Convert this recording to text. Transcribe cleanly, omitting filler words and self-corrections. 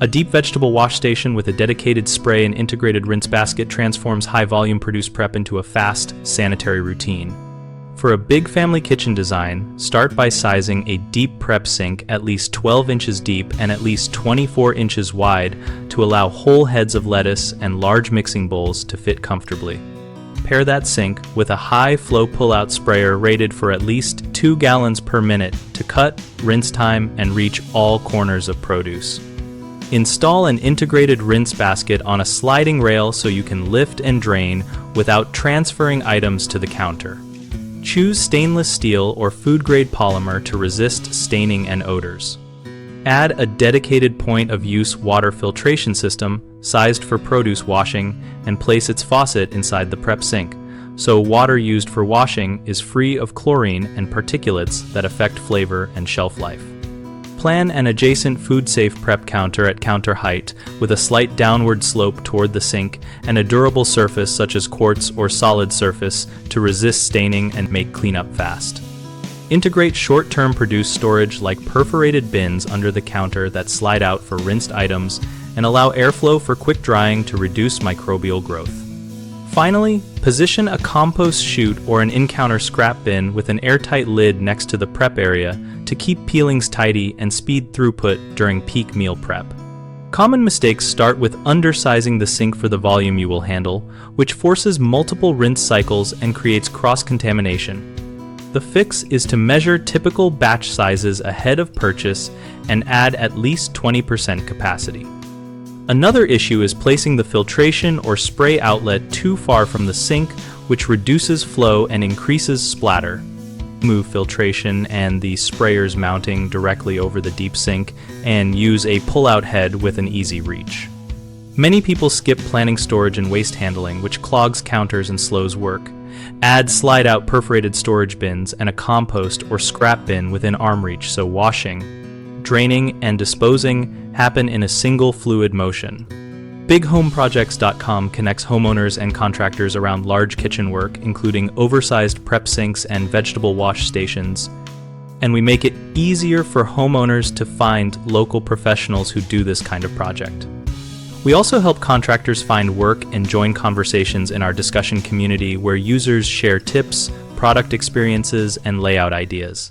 A deep vegetable wash station with a dedicated spray and integrated rinse basket transforms high-volume produce prep into a fast, sanitary routine. For a big family kitchen design, start by sizing a deep prep sink at least 12 inches deep and at least 24 inches wide to allow whole heads of lettuce and large mixing bowls to fit comfortably. Pair that sink with a high-flow pull-out sprayer rated for at least 2 gallons per minute to cut, rinse time, and reach all corners of produce. Install an integrated rinse basket on a sliding rail so you can lift and drain without transferring items to the counter. Choose stainless steel or food-grade polymer to resist staining and odors. Add a dedicated point-of-use water filtration system sized for produce washing and place its faucet inside the prep sink, so water used for washing is free of chlorine and particulates that affect flavor and shelf life. Plan an adjacent food-safe prep counter at counter height with a slight downward slope toward the sink and a durable surface such as quartz or solid surface to resist staining and make cleanup fast. Integrate short-term produce storage like perforated bins under the counter that slide out for rinsed items and allow airflow for quick drying to reduce microbial growth. Finally, position a compost chute or an in-counter scrap bin with an airtight lid next to the prep area to keep peelings tidy and speed throughput during peak meal prep. Common mistakes start with undersizing the sink for the volume you will handle, which forces multiple rinse cycles and creates cross-contamination. The fix is to measure typical batch sizes ahead of purchase and add at least 20% capacity. Another issue is placing the filtration or spray outlet too far from the sink, which reduces flow and increases splatter. Move filtration and the sprayer's mounting directly over the deep sink and use a pull-out head with an easy reach. Many people skip planning storage and waste handling, which clogs counters and slows work. Add slide-out perforated storage bins and a compost or scrap bin within arm reach so washing, draining, and disposing happen in a single fluid motion. BigHomeProjects.com connects homeowners and contractors around large kitchen work, including oversized prep sinks and vegetable wash stations, and we make it easier for homeowners to find local professionals who do this kind of project. We also help contractors find work and join conversations in our discussion community where users share tips, product experiences, and layout ideas.